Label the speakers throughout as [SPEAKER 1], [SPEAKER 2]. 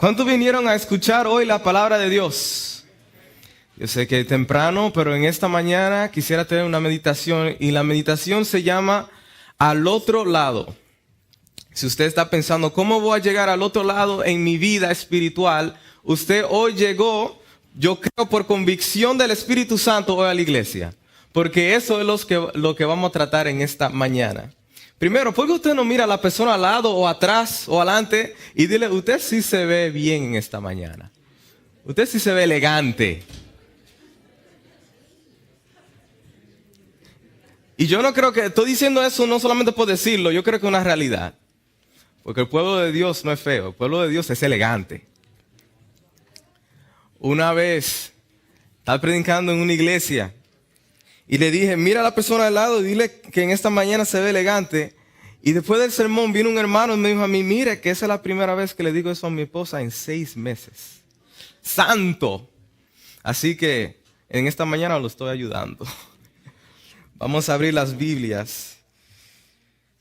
[SPEAKER 1] ¿Cuántos vinieron a escuchar hoy la palabra de Dios? Yo sé que es temprano, pero en esta mañana quisiera tener una meditación y la meditación se llama Al otro lado. Si usted está pensando, ¿cómo voy a llegar al otro lado en mi vida espiritual? Usted hoy llegó, yo creo por convicción del Espíritu Santo hoy a la iglesia. Porque eso es lo que vamos a tratar en esta mañana. Primero, ¿por qué usted no mira a la persona al lado o atrás o adelante y dile, usted sí se ve bien en esta mañana? Usted sí se ve elegante. Y yo no creo que, estoy diciendo eso no solamente por decirlo, yo creo que es una realidad. Porque el pueblo de Dios no es feo, el pueblo de Dios es elegante. Una vez, estaba predicando en una iglesia y le dije, mira a la persona al lado y dile que en esta mañana se ve elegante. Y después del sermón vino un hermano y me dijo a mí, mire que esa es la primera vez que le digo eso a mi esposa en 6 meses. ¡Santo! Así que en esta mañana lo estoy ayudando. Vamos a abrir las Biblias.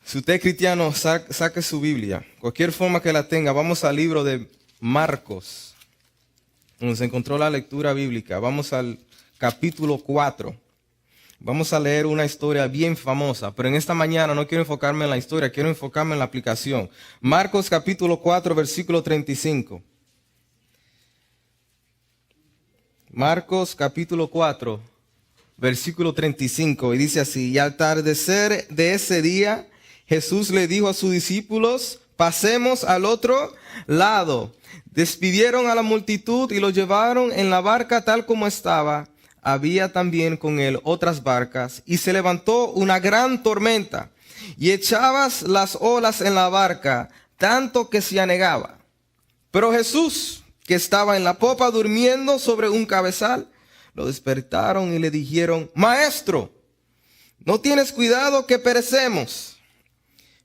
[SPEAKER 1] Si usted es cristiano, saque su Biblia. Cualquier forma que la tenga, vamos al libro de Marcos, donde se encontró la lectura bíblica. Vamos al capítulo 4. Vamos a leer una historia bien famosa, pero en esta mañana no quiero enfocarme en la historia, quiero enfocarme en la aplicación. Marcos capítulo 4, versículo 35. Marcos capítulo 4, versículo 35, y dice así: y al atardecer de ese día, Jesús le dijo a sus discípulos, pasemos al otro lado. Despidieron a la multitud y lo llevaron en la barca tal como estaba. Había también con él otras barcas, y se levantó una gran tormenta, y echabas las olas en la barca, tanto que se anegaba. Pero Jesús, que estaba en la popa durmiendo sobre un cabezal, lo despertaron y le dijeron, Maestro, ¿no tienes cuidado que perecemos?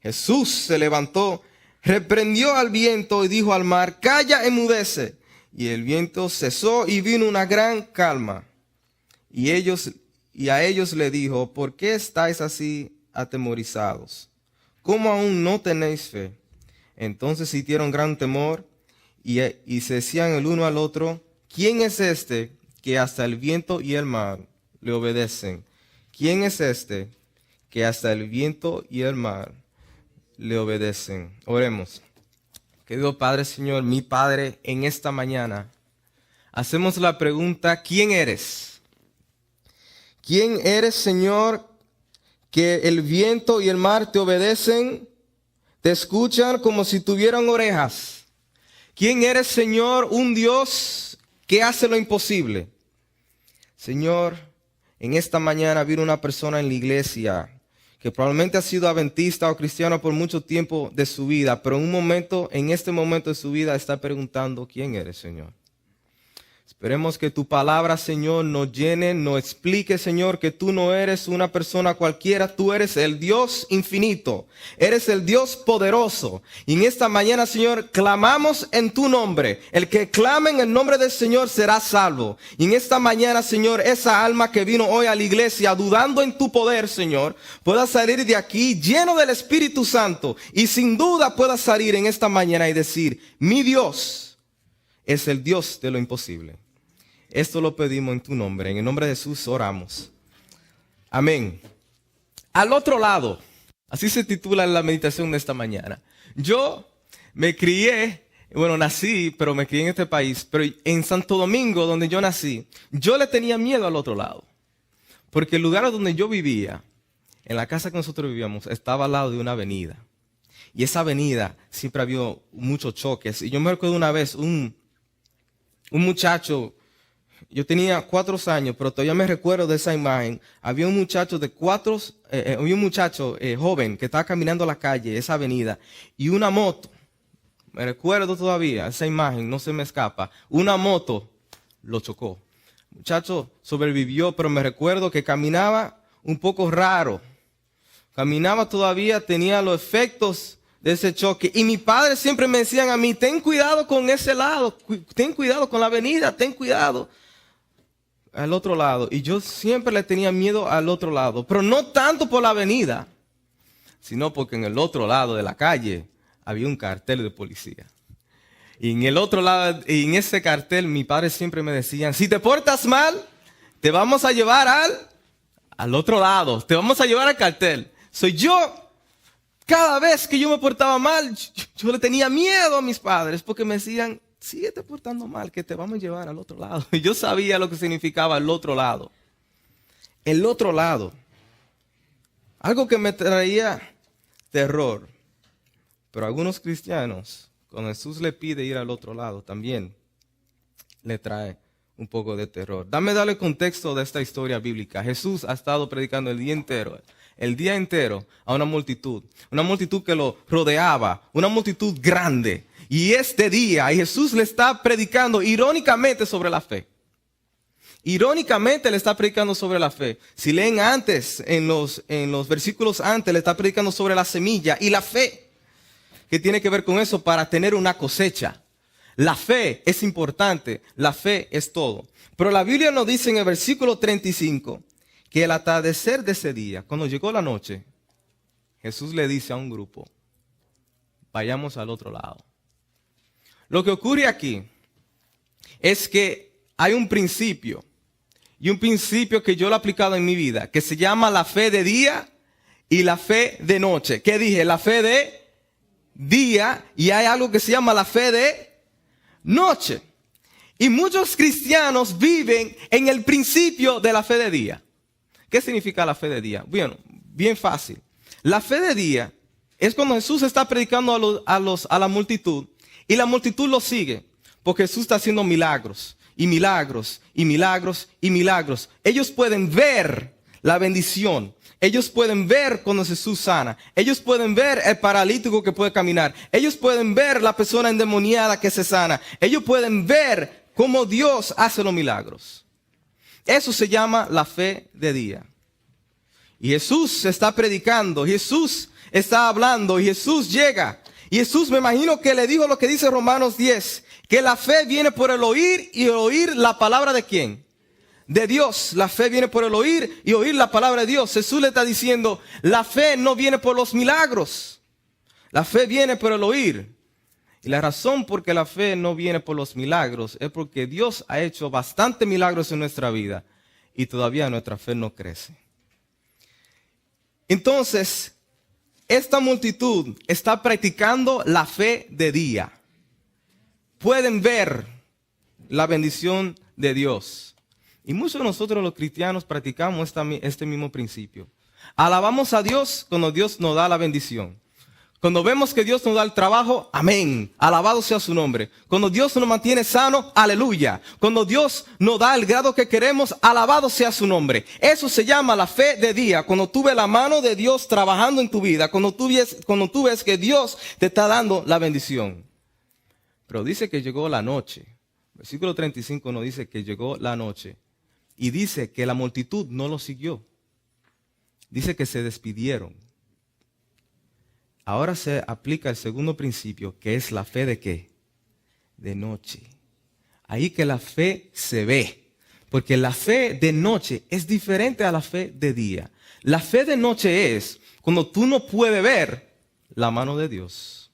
[SPEAKER 1] Jesús se levantó, reprendió al viento y dijo al mar, calla, enmudece. Y el viento cesó y vino una gran calma. Y a ellos le dijo, ¿por qué estáis así atemorizados? ¿Cómo aún no tenéis fe? Entonces sintieron gran temor y se decían el uno al otro, ¿quién es este que hasta el viento y el mar le obedecen? ¿Quién es este que hasta el viento y el mar le obedecen? Oremos. Querido Padre, Señor, mi Padre, en esta mañana hacemos la pregunta, ¿quién eres? ¿Quién eres, Señor, que el viento y el mar te obedecen, te escuchan como si tuvieran orejas? ¿Quién eres, Señor, un Dios que hace lo imposible? Señor, en esta mañana vino una persona en la iglesia que probablemente ha sido adventista o cristiano por mucho tiempo de su vida, pero en este momento de su vida está preguntando, ¿quién eres, Señor? Esperemos que tu palabra, Señor, nos llene, nos explique, Señor, que tú no eres una persona cualquiera, tú eres el Dios infinito, eres el Dios poderoso. Y en esta mañana, Señor, clamamos en tu nombre. El que clame en el nombre del Señor será salvo. Y en esta mañana, Señor, esa alma que vino hoy a la iglesia dudando en tu poder, Señor, pueda salir de aquí lleno del Espíritu Santo y sin duda pueda salir en esta mañana y decir, mi Dios es el Dios de lo imposible. Esto lo pedimos en tu nombre. En el nombre de Jesús oramos. Amén. Al otro lado. Así se titula la meditación de esta mañana. Yo me crié, nací, pero me crié en este país. Pero en Santo Domingo, donde yo nací, yo le tenía miedo al otro lado. Porque el lugar donde yo vivía, en la casa que nosotros vivíamos, estaba al lado de una avenida. Y esa avenida siempre había muchos choques. Y yo me recuerdo una vez, un muchacho, yo tenía 4 años, pero todavía me recuerdo de esa imagen. Había un muchacho joven que estaba caminando a la calle, esa avenida, y una moto, me recuerdo todavía, esa imagen no se me escapa, una moto lo chocó. El muchacho sobrevivió, pero me recuerdo que caminaba un poco raro. Caminaba todavía, tenía los efectos de ese choque. Y mi padre siempre me decían a mí, ten cuidado con ese lado, ten cuidado con la avenida, ten cuidado al otro lado. Y yo siempre le tenía miedo al otro lado, pero no tanto por la avenida, sino porque en el otro lado de la calle había un cartel de policía. Y en el otro lado, en ese cartel, mi padre siempre me decían, si te portas mal, te vamos a llevar al otro lado, te vamos a llevar al cartel. Soy yo, cada vez que yo me portaba mal, yo le tenía miedo a mis padres porque me decían, síguete portando mal, que te vamos a llevar al otro lado. Y yo sabía lo que significaba el otro lado. El otro lado. Algo que me traía terror. Pero algunos cristianos, cuando Jesús le pide ir al otro lado, también le trae un poco de terror. Dale contexto de esta historia bíblica. Jesús ha estado predicando el día entero a una multitud que lo rodeaba, una multitud grande. Y este día, y Jesús le está predicando irónicamente sobre la fe. Irónicamente le está predicando sobre la fe. Si leen antes, en los versículos antes, le está predicando sobre la semilla y la fe, que tiene que ver con eso para tener una cosecha. La fe es importante, la fe es todo. Pero la Biblia nos dice en el versículo 35 que el atardecer de ese día, cuando llegó la noche, Jesús le dice a un grupo, vayamos al otro lado. Lo que ocurre aquí es que hay un principio, y un principio que yo lo he aplicado en mi vida, que se llama la fe de día y la fe de noche. ¿Qué dije? La fe de día, y hay algo que se llama la fe de noche. Y muchos cristianos viven en el principio de la fe de día. ¿Qué significa la fe de día? Bueno, bien fácil. La fe de día es cuando Jesús está predicando a la multitud y la multitud lo sigue porque Jesús está haciendo milagros y milagros y milagros y milagros. Ellos pueden ver la bendición. Ellos pueden ver cuando Jesús sana. Ellos pueden ver el paralítico que puede caminar. Ellos pueden ver la persona endemoniada que se sana. Ellos pueden ver cómo Dios hace los milagros. Eso se llama la fe de día. Y Jesús está predicando, Jesús está hablando y Jesús llega. Y Jesús, me imagino que le dijo lo que dice Romanos 10, que la fe viene por el oír y oír la palabra de ¿quién? De Dios. La fe viene por el oír y oír la palabra de Dios. Jesús le está diciendo, la fe no viene por los milagros. La fe viene por el oír. Y la razón por que la fe no viene por los milagros es porque Dios ha hecho bastantes milagros en nuestra vida y todavía nuestra fe no crece. Entonces, esta multitud está practicando la fe de día. Pueden ver la bendición de Dios. Y muchos de nosotros los cristianos practicamos este mismo principio. Alabamos a Dios cuando Dios nos da la bendición. Cuando vemos que Dios nos da el trabajo, amén, alabado sea su nombre. Cuando Dios nos mantiene sano, aleluya. Cuando Dios nos da el grado que queremos, alabado sea su nombre. Eso se llama la fe de día. Cuando tú ves la mano de Dios trabajando en tu vida, cuando tú ves que Dios te está dando la bendición. Pero dice que llegó la noche. Versículo 35 nos dice que llegó la noche. Y dice que la multitud no lo siguió. Dice que se despidieron. Ahora se aplica el segundo principio, que es la fe de ¿qué? De noche. Ahí que la fe se ve. Porque la fe de noche es diferente a la fe de día. La fe de noche es cuando tú no puedes ver la mano de Dios.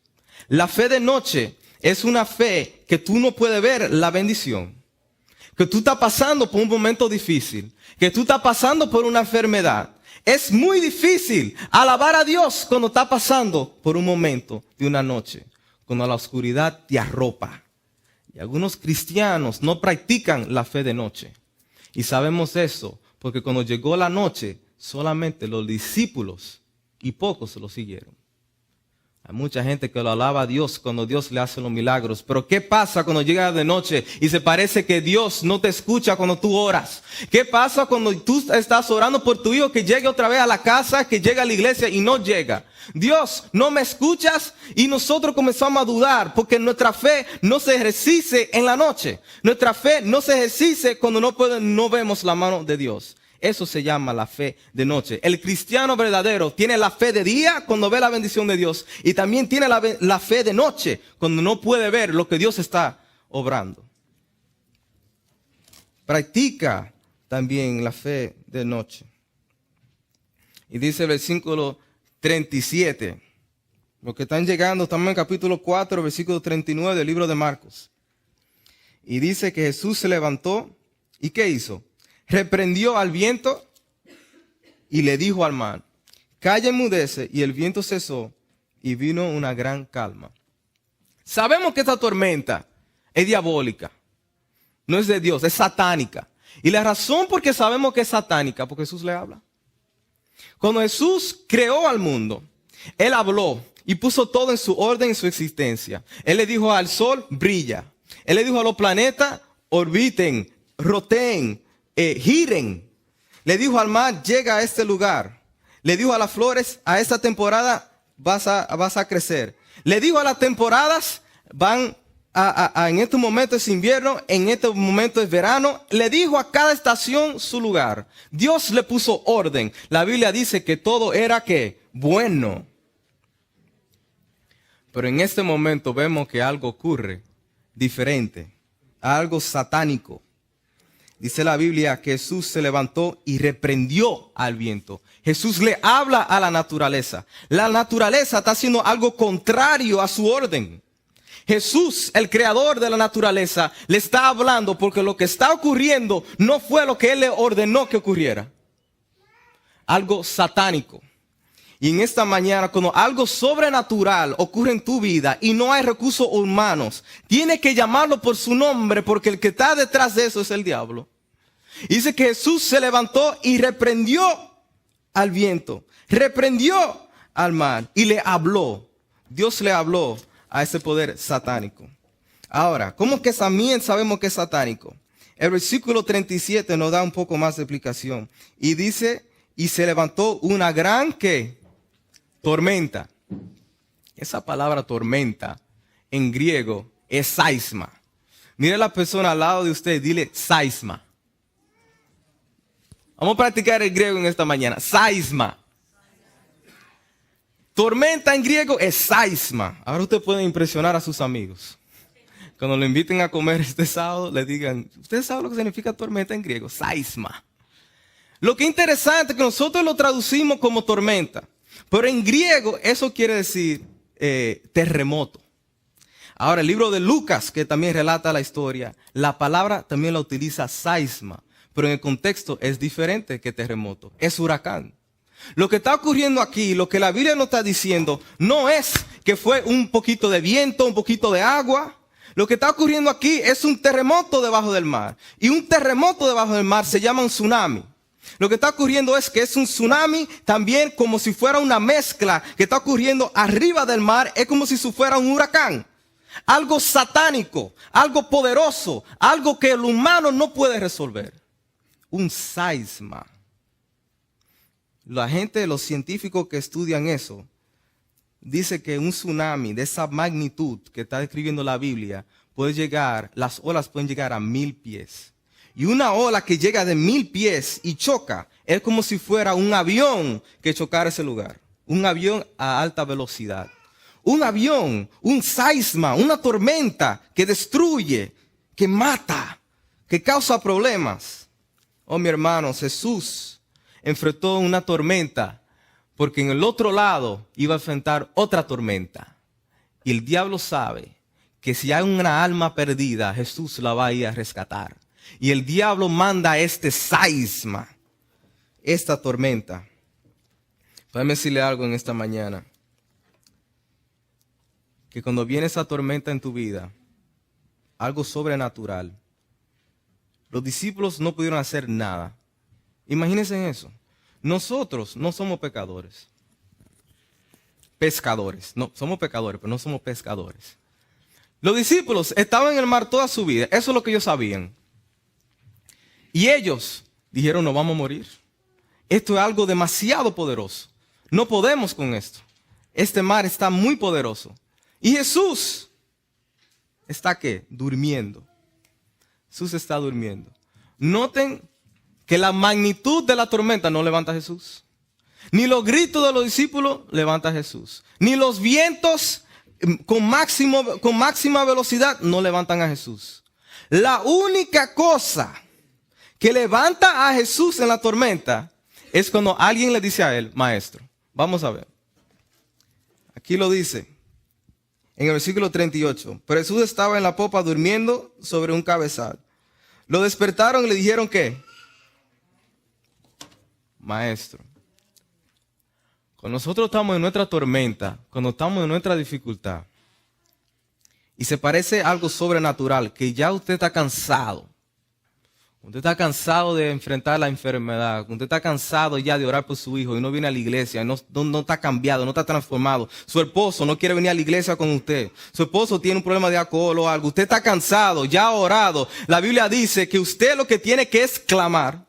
[SPEAKER 1] La fe de noche es una fe que tú no puedes ver la bendición. Que tú estás pasando por un momento difícil. Que tú estás pasando por una enfermedad. Es muy difícil alabar a Dios cuando está pasando por un momento de una noche, cuando la oscuridad te arropa. Y algunos cristianos no practican la fe de noche. Y sabemos eso porque cuando llegó la noche, solamente los discípulos y pocos lo siguieron. Hay mucha gente que lo alaba a Dios cuando Dios le hace los milagros. Pero ¿qué pasa cuando llega de noche y se parece que Dios no te escucha cuando tú oras? ¿Qué pasa cuando tú estás orando por tu hijo que llegue otra vez a la casa, que llegue a la iglesia y no llega? Dios, ¿no me escuchas? Y nosotros comenzamos a dudar porque nuestra fe no se ejercice en la noche. Nuestra fe no se ejercice cuando no vemos la mano de Dios. Eso se llama la fe de noche. El cristiano verdadero tiene la fe de día cuando ve la bendición de Dios. Y también tiene la fe de noche cuando no puede ver lo que Dios está obrando. Practica también la fe de noche. Y dice el versículo 37. Los que están llegando, estamos en capítulo 4, versículo 39 del libro de Marcos. Y dice que Jesús se levantó y ¿qué hizo? Reprendió al viento y le dijo al mar, calla, enmudece, y el viento cesó y vino una gran calma. Sabemos que esta tormenta es diabólica, no es de Dios, es satánica. Y la razón por qué sabemos que es satánica, porque Jesús le habla. Cuando Jesús creó al mundo, Él habló y puso todo en su orden, en su existencia. Él le dijo al sol, brilla. Él le dijo a los planetas, orbiten, roteen, giren. Le dijo al mar, llega a este lugar. Le dijo a las flores, a esta temporada vas a crecer. Le dijo a las temporadas, van en este momento es invierno, en este momento es verano. Le dijo a cada estación su lugar. Dios le puso orden. La Biblia dice que todo era ¿qué? Bueno. Pero en este momento vemos que algo ocurre diferente, algo satánico. Dice la Biblia que Jesús se levantó y reprendió al viento. Jesús le habla a la naturaleza. La naturaleza está haciendo algo contrario a su orden. Jesús, el creador de la naturaleza, le está hablando porque lo que está ocurriendo no fue lo que Él le ordenó que ocurriera. Algo satánico. Y en esta mañana, cuando algo sobrenatural ocurre en tu vida y no hay recursos humanos, tienes que llamarlo por su nombre porque el que está detrás de eso es el diablo. Y dice que Jesús se levantó y reprendió al viento, reprendió al mar y le habló. Dios le habló a ese poder satánico. Ahora, ¿cómo que también sabemos que es satánico? El versículo 37 nos da un poco más de explicación. Y dice, y se levantó una gran, ¿qué? Tormenta. Esa palabra tormenta en griego es saisma. Mire a la persona al lado de usted, dile saisma. Vamos a practicar el griego en esta mañana. Saisma. Tormenta en griego es saisma. Ahora usted puede impresionar a sus amigos. Cuando le inviten a comer este sábado, le digan, ¿usted sabe lo que significa tormenta en griego? Saisma. Lo que es interesante es que nosotros lo traducimos como tormenta. Pero en griego eso quiere decir terremoto. Ahora el libro de Lucas, que también relata la historia, la palabra también la utiliza saisma. Pero en el contexto es diferente que terremoto, es huracán. Lo que está ocurriendo aquí, lo que la Biblia nos está diciendo, no es que fue un poquito de viento, un poquito de agua. Lo que está ocurriendo aquí es un terremoto debajo del mar. Y un terremoto debajo del mar se llama un tsunami. Lo que está ocurriendo es que es un tsunami también como si fuera una mezcla que está ocurriendo arriba del mar. Es como si fuera un huracán. Algo satánico, algo poderoso, algo que el humano no puede resolver. Un saisma. La gente, los científicos que estudian eso, dice que un tsunami de esa magnitud que está describiendo la Biblia puede llegar, las olas pueden llegar a 1000 pies. Y una ola que llega de 1000 pies y choca, es como si fuera un avión que chocara ese lugar. Un avión a alta velocidad. Un avión, un saisma, una tormenta que destruye, que mata, que causa problemas. Oh, mi hermano, Jesús enfrentó una tormenta porque en el otro lado iba a enfrentar otra tormenta. Y el diablo sabe que si hay una alma perdida, Jesús la va a ir a rescatar. Y el diablo manda este saisma, esta tormenta. Déjame decirle algo en esta mañana. Que cuando viene esa tormenta en tu vida, algo sobrenatural, los discípulos no pudieron hacer nada. Imagínense en eso. Nosotros no somos pecadores. Pescadores. No, somos pecadores, pero no somos pescadores. Los discípulos estaban en el mar toda su vida. Eso es lo que ellos sabían. Y ellos dijeron, no vamos a morir. Esto es algo demasiado poderoso. No podemos con esto. Este mar está muy poderoso. Y Jesús está, ¿qué? Durmiendo. Jesús está durmiendo. Noten que la magnitud de la tormenta no levanta a Jesús. Ni los gritos de los discípulos levanta a Jesús. Ni los vientos con máxima velocidad no levantan a Jesús. La única cosa que levanta a Jesús en la tormenta es cuando alguien le dice a él, maestro, vamos a ver. Aquí lo dice, en el versículo 38. Pero Jesús estaba en la popa durmiendo sobre un cabezal. Lo despertaron y le dijeron, ¿qué? Maestro. Cuando nosotros estamos en nuestra tormenta, cuando estamos en nuestra dificultad, y se parece a algo sobrenatural, que ya usted está cansado. Usted está cansado de enfrentar la enfermedad. Usted está cansado ya de orar por su hijo y no viene a la iglesia. No está cambiado, no está transformado. Su esposo no quiere venir a la iglesia con usted. Su esposo tiene un problema de alcohol o algo. Usted está cansado, ya ha orado. La Biblia dice que usted lo que tiene que es clamar.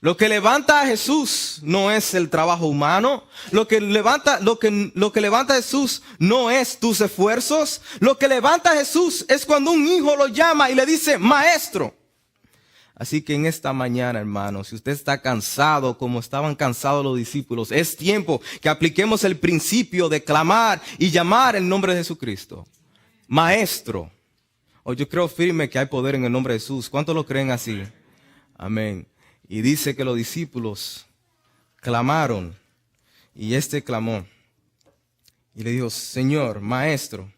[SPEAKER 1] Lo que levanta a Jesús no es el trabajo humano. Lo que levanta a Jesús no es tus esfuerzos. Lo que levanta a Jesús es cuando un hijo lo llama y le dice, maestro. Así que en esta mañana, hermano, si usted está cansado como estaban cansados los discípulos, es tiempo que apliquemos el principio de clamar y llamar el nombre de Jesucristo. Maestro. Yo creo firme que hay poder en el nombre de Jesús. ¿Cuántos lo creen así? Amén. Y dice que los discípulos clamaron y este clamó. Y le dijo, Señor, maestro,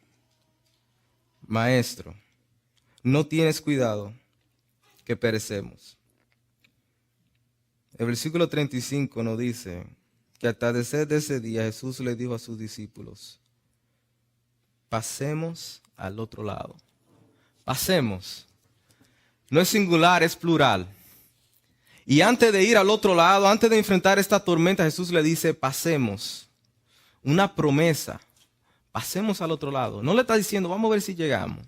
[SPEAKER 1] no tienes cuidado que perecemos. El versículo 35 nos dice que al atardecer de ese día Jesús le dijo a sus discípulos, pasemos al otro lado. Pasemos. No es singular, es plural. Y antes de ir al otro lado, antes de enfrentar esta tormenta, Jesús le dice, pasemos. Una promesa. Pasemos al otro lado. No le está diciendo, vamos a ver si llegamos.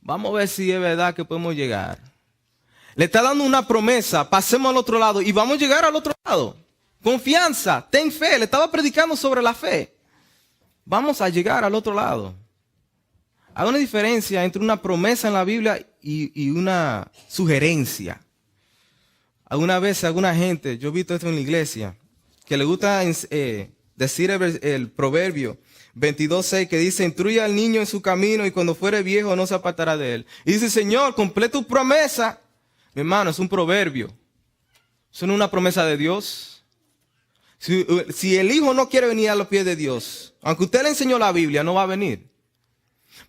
[SPEAKER 1] Vamos a ver si es verdad que podemos llegar. Le está dando una promesa, pasemos al otro lado y vamos a llegar al otro lado. Confianza, ten fe. Le estaba predicando sobre la fe. Vamos a llegar al otro lado. Hay una diferencia entre una promesa en la Biblia y una sugerencia. Alguna vez, alguna gente, yo he visto esto en la iglesia, que le gusta decir el proverbio 22:6 que dice, instruye al niño en su camino y cuando fuere viejo no se apartará de él. Y dice, Señor, cumple tu promesa. Mi hermano, es un proverbio. Eso no es una promesa de Dios. Si el hijo no quiere venir a los pies de Dios, aunque usted le enseñó la Biblia, no va a venir.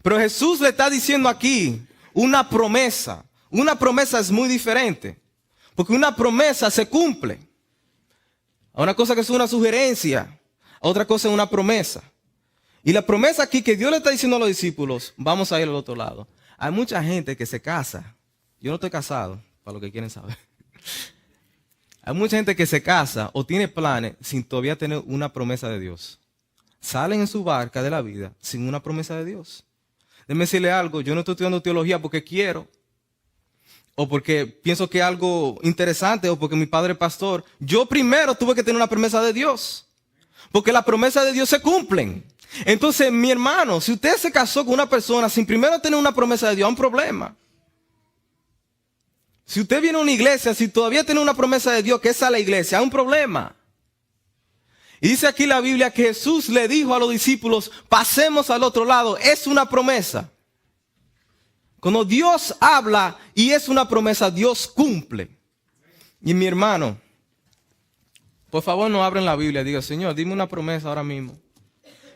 [SPEAKER 1] Pero Jesús le está diciendo aquí una promesa. Una promesa es muy diferente. Porque una promesa se cumple. Una cosa que es una sugerencia, otra cosa es una promesa. Y la promesa aquí que Dios le está diciendo a los discípulos, vamos a ir al otro lado. Hay mucha gente que se casa. Yo no estoy casado, para los que quieren saber. Hay mucha gente que se casa o tiene planes sin todavía tener una promesa de Dios. Salen en su barca de la vida sin una promesa de Dios. Déjeme decirle algo, yo no estoy estudiando teología porque quiero. O porque pienso que es algo interesante, o porque mi padre es pastor. Yo primero tuve que tener una promesa de Dios. Porque las promesas de Dios se cumplen. Entonces, mi hermano, si usted se casó con una persona sin primero tener una promesa de Dios, hay un problema. Si usted viene a una iglesia, si todavía tiene una promesa de Dios, que esa es la iglesia, hay un problema. Y dice aquí la Biblia que Jesús le dijo a los discípulos, pasemos al otro lado. Es una promesa. Cuando Dios habla y es una promesa, Dios cumple. Y mi hermano, por favor no abren la Biblia. Diga, Señor, dime una promesa ahora mismo.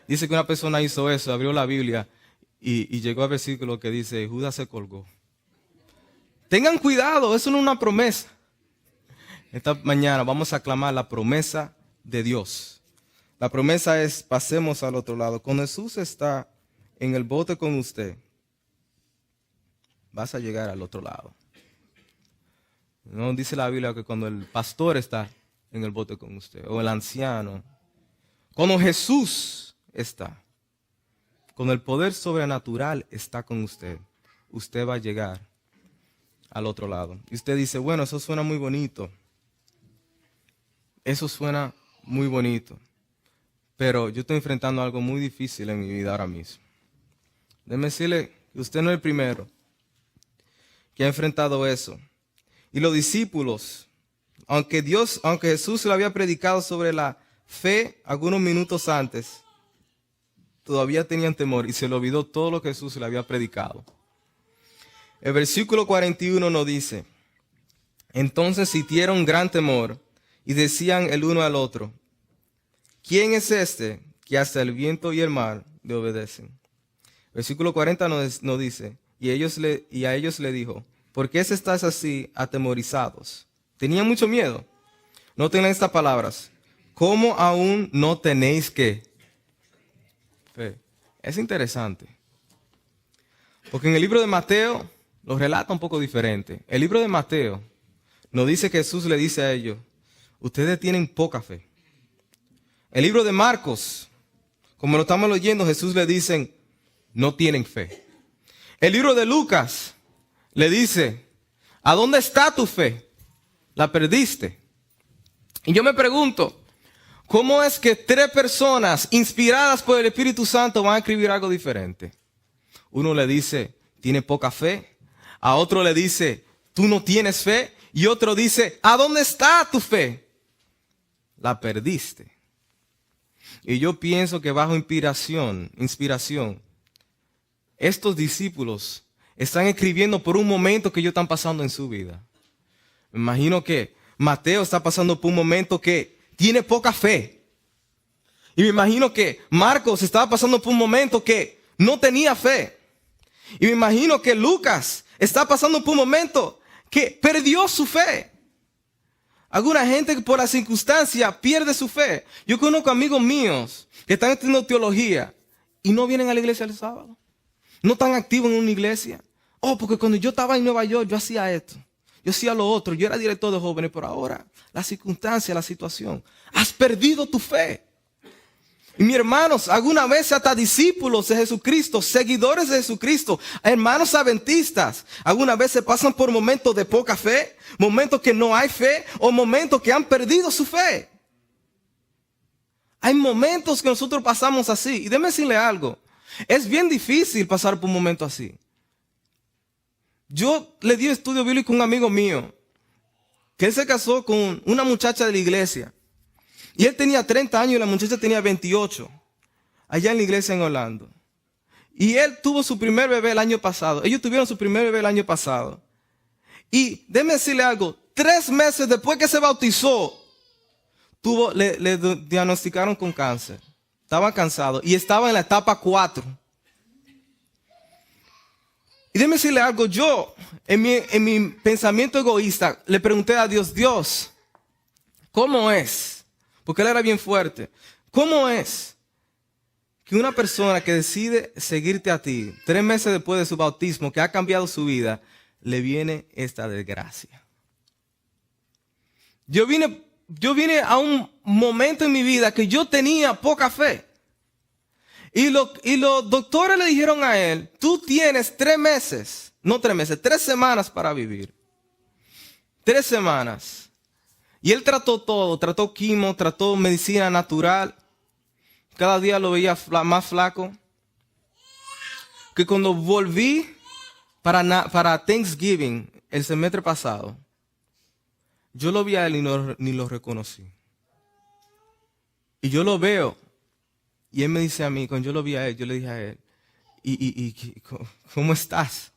[SPEAKER 1] Dice que una persona hizo eso, abrió la Biblia y llegó al versículo que dice, Judas se colgó. Tengan cuidado, eso no es una promesa. Esta mañana vamos a clamar la promesa de Dios. La promesa es, pasemos al otro lado. Cuando Jesús está en el bote con usted, vas a llegar al otro lado. No dice la Biblia que cuando el pastor está en el bote con usted, o el anciano. Cuando Jesús está, cuando el poder sobrenatural está con usted, usted va a llegar al otro lado. Y usted dice, bueno, eso suena muy bonito. Eso suena muy bonito. Pero yo estoy enfrentando algo muy difícil en mi vida ahora mismo. Déjeme decirle que usted no es el primero que ha enfrentado eso. Y los discípulos, aunque Jesús le había predicado sobre la fe algunos minutos antes, todavía tenían temor y se le olvidó todo lo que Jesús le había predicado. El versículo 41 nos dice, entonces sintieron gran temor y decían el uno al otro, ¿quién es este que hasta el viento y el mar le obedecen. Versículo 40 nos dice, y a ellos le dijo, ¿por qué estáis así atemorizados? Tenían mucho miedo. Noten estas palabras. ¿Cómo aún no tenéis qué? Fe. Es interesante. Porque en el libro de Mateo lo relata un poco diferente. El libro de Mateo nos dice que Jesús le dice a ellos, ustedes tienen poca fe. El libro de Marcos, como lo estamos leyendo, Jesús le dice, no tienen fe. El libro de Lucas le dice, ¿a dónde está tu fe? La perdiste. Y yo me pregunto, ¿cómo es que 3 personas inspiradas por el Espíritu Santo van a escribir algo diferente? Uno le dice, tiene poca fe. A otro le dice, tú no tienes fe. Y otro dice, ¿a dónde está tu fe? La perdiste. Y yo pienso que bajo inspiración, estos discípulos están escribiendo por un momento que ellos están pasando en su vida. Me imagino que Mateo está pasando por un momento que tiene poca fe. Y me imagino que Marcos estaba pasando por un momento que no tenía fe. Y me imagino que Lucas está pasando por un momento que perdió su fe. Alguna gente que por la circunstancia pierde su fe. Yo conozco amigos míos que están estudiando teología y no vienen a la iglesia el sábado. No están activos en una iglesia. Oh, porque cuando yo estaba en Nueva York yo hacía esto. Yo hacía lo otro. Yo era director de jóvenes, pero ahora la circunstancia, la situación. Has perdido tu fe. Y mis hermanos, alguna vez hasta discípulos de Jesucristo, seguidores de Jesucristo, hermanos adventistas, alguna vez se pasan por momentos de poca fe, momentos que no hay fe o momentos que han perdido su fe. Hay momentos que nosotros pasamos así. Y déjeme decirle algo, es bien difícil pasar por un momento así. Yo le di estudio bíblico a un amigo mío, que él se casó con una muchacha de la iglesia. Y él tenía 30 años y la muchacha tenía 28, allá en la iglesia en Orlando. Y él tuvo su primer bebé el año pasado. Ellos tuvieron su primer bebé el año pasado. Y déjeme decirle algo, 3 meses después que se bautizó, le diagnosticaron con cáncer. Estaba cansado y estaba en la etapa 4. Y déjeme decirle algo, yo en mi pensamiento egoísta le pregunté a Dios, Dios, ¿cómo es? Porque él era bien fuerte. ¿Cómo es que una persona que decide seguirte a ti, 3 meses después de su bautismo, que ha cambiado su vida, le viene esta desgracia? Yo vine a un momento en mi vida que yo tenía poca fe. Y los doctores le dijeron a él, tú tienes 3 semanas para vivir. 3 semanas. Y él trató todo, trató quimio, trató medicina natural. Cada día lo veía más flaco. Que cuando volví para Thanksgiving, el semestre pasado, yo lo vi a él y ni lo reconocí. Y yo lo veo. Y él me dice a mí, cuando yo lo vi a él, yo le dije a él, ¿cómo estás?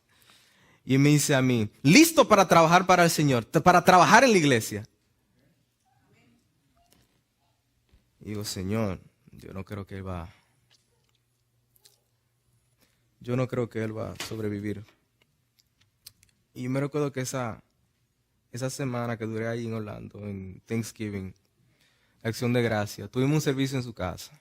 [SPEAKER 1] Y él me dice a mí, listo para trabajar para el Señor, para trabajar en la iglesia. Y digo, Señor, yo no creo que él va a sobrevivir. Y me recuerdo que esa semana que duré ahí en Orlando, en Thanksgiving, Acción de Gracia, tuvimos un servicio en su casa.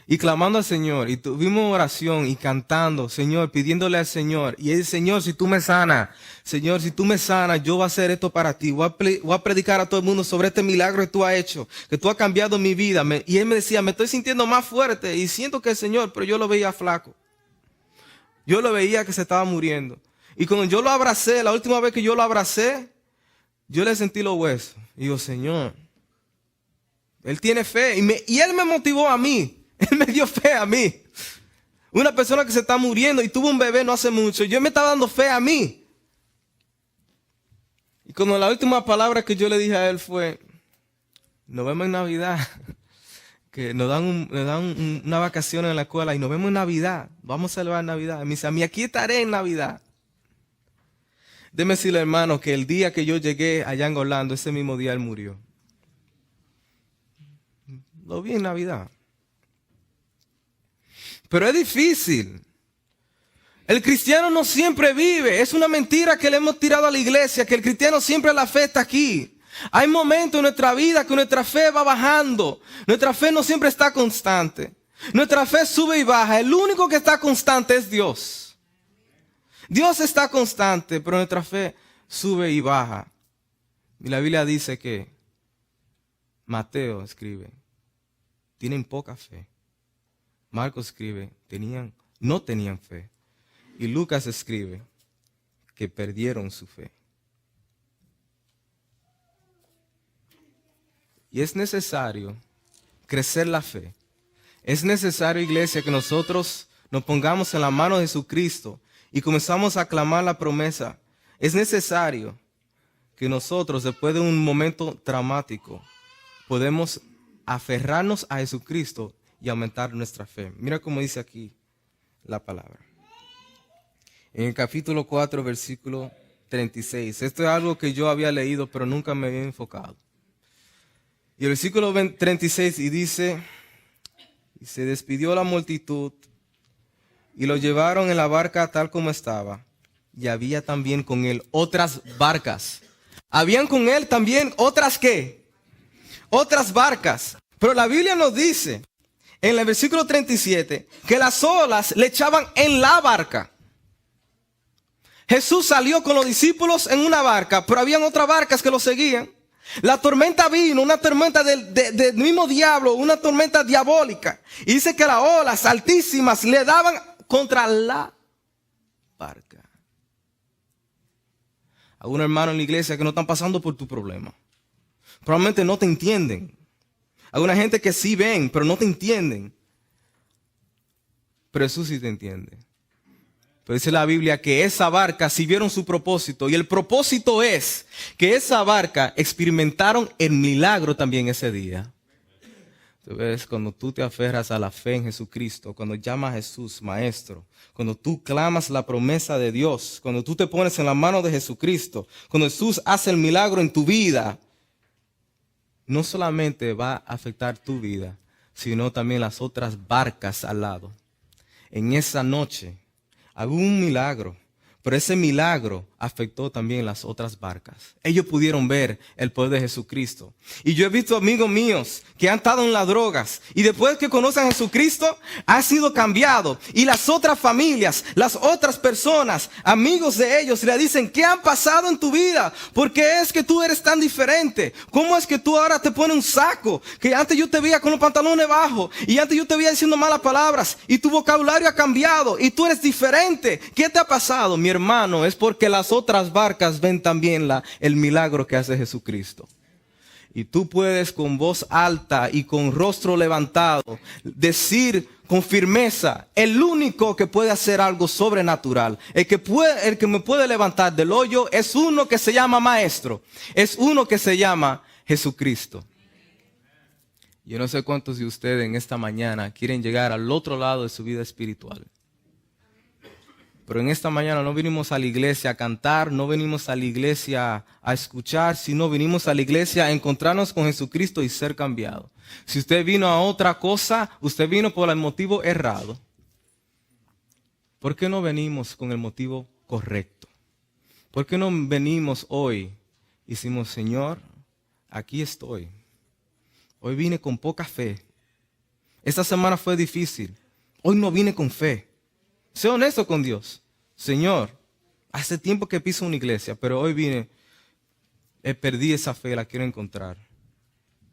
[SPEAKER 1] Y clamando al Señor, y tuvimos oración y cantando, Señor, pidiéndole al Señor. Y él, Señor, si tú me sanas, Señor, si tú me sanas, yo voy a hacer esto para ti. Voy a predicar a todo el mundo sobre este milagro que tú has hecho, que tú has cambiado mi vida. Y él me decía, me estoy sintiendo más fuerte y siento que el Señor, pero yo lo veía flaco. Yo lo veía que se estaba muriendo. Y cuando yo lo abracé, la última vez que yo lo abracé, yo le sentí los huesos. Y digo, Señor, él tiene fe. Y él me motivó a mí. Él me dio fe a mí. Una persona que se está muriendo y tuvo un bebé no hace mucho. Yo me estaba dando fe a mí. Y cuando la última palabra que yo le dije a él fue, nos vemos en Navidad. Que nos dan una vacación en la escuela y nos vemos en Navidad. Vamos a celebrar Navidad. Y me dice a mí, aquí estaré en Navidad. Déjeme decirle, hermano, que el día que yo llegué allá en Orlando, ese mismo día él murió. Lo vi en Navidad. pero es difícil. El cristiano no siempre vive. Es una mentira que le hemos tirado a la iglesia, que el cristiano siempre la fe está aquí. Hay momentos en nuestra vida que nuestra fe va bajando. Nuestra fe no siempre está constante. Nuestra fe sube y baja. El único que está constante es Dios. Dios está constante, pero nuestra fe sube y baja. Y la Biblia dice que Mateo escribe, tienen poca fe. Marcos escribe, no tenían fe. Y Lucas escribe que perdieron su fe. Y es necesario crecer la fe. Es necesario, iglesia, que nosotros nos pongamos en la mano de Jesucristo y comenzamos a clamar la promesa. Es necesario que nosotros, después de un momento traumático, podemos aferrarnos a Jesucristo y aumentar nuestra fe. Mira cómo dice aquí la palabra. En el capítulo 4, versículo 36. Esto es algo que yo había leído, pero nunca me había enfocado. Y el versículo 36 y dice, y se despidió la multitud y lo llevaron en la barca tal como estaba. Y había también con él otras barcas. Habían con él también otras ¿qué? Otras barcas. Pero la Biblia nos dice en el versículo 37 que las olas le echaban en la barca. Jesús salió con los discípulos en una barca, pero habían otras barcas que lo seguían. La tormenta vino, una tormenta del mismo diablo, una tormenta diabólica. Y dice que las olas altísimas le daban contra la barca. Algunos hermanos en la iglesia que no están pasando por tu problema. Probablemente no te entienden. Alguna gente que sí ven, pero no te entienden. Pero Jesús sí te entiende. Pero dice la Biblia que esa barca sirvieron su propósito. Y el propósito es que esa barca experimentaron el milagro también ese día. Tú ves, cuando tú te aferras a la fe en Jesucristo, cuando llamas a Jesús Maestro, cuando tú clamas la promesa de Dios, cuando tú te pones en la mano de Jesucristo, cuando Jesús hace el milagro en tu vida, no solamente va a afectar tu vida, sino también las otras barcas al lado. En esa noche hubo un milagro, pero ese milagro afectó también las otras barcas. Ellos pudieron ver el poder de Jesucristo. Y yo he visto amigos míos que han estado en las drogas y después que conocen a Jesucristo, ha sido cambiado. Y las otras familias, las otras personas, amigos de ellos, le dicen, ¿qué han pasado en tu vida? ¿Por qué es que tú eres tan diferente? ¿Cómo es que tú ahora te pones un saco? Que antes yo te veía con los pantalones bajos y antes yo te veía diciendo malas palabras y tu vocabulario ha cambiado y tú eres diferente. ¿Qué te ha pasado, mi hermano? Es porque las otras barcas ven también el milagro que hace Jesucristo. Y tú puedes con voz alta y con rostro levantado decir con firmeza, el único que puede hacer algo sobrenatural, el que me puede levantar del hoyo es uno que se llama Maestro, es uno que se llama Jesucristo. Yo no sé cuántos de ustedes en esta mañana quieren llegar al otro lado de su vida espiritual. Pero en esta mañana no vinimos a la iglesia a cantar, no venimos a la iglesia a escuchar, sino vinimos a la iglesia a encontrarnos con Jesucristo y ser cambiado. Si usted vino a otra cosa, usted vino por el motivo errado. ¿Por qué no venimos con el motivo correcto? ¿Por qué no venimos hoy y decimos, Señor, aquí estoy? Hoy vine con poca fe. Esta semana fue difícil. Hoy no vine con fe. Sé honesto con Dios. Señor, hace tiempo que piso una iglesia, pero hoy vine, perdí esa fe, la quiero encontrar.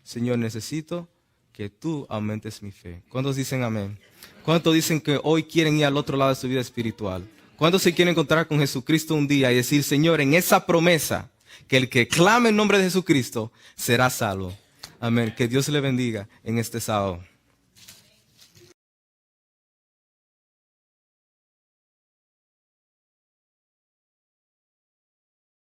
[SPEAKER 1] Señor, necesito que tú aumentes mi fe. ¿Cuántos dicen amén? ¿Cuántos dicen que hoy quieren ir al otro lado de su vida espiritual? ¿Cuántos se quieren encontrar con Jesucristo un día y decir, Señor, en esa promesa, que el que clame el nombre de Jesucristo será salvo? Amén. Que Dios le bendiga en este sábado.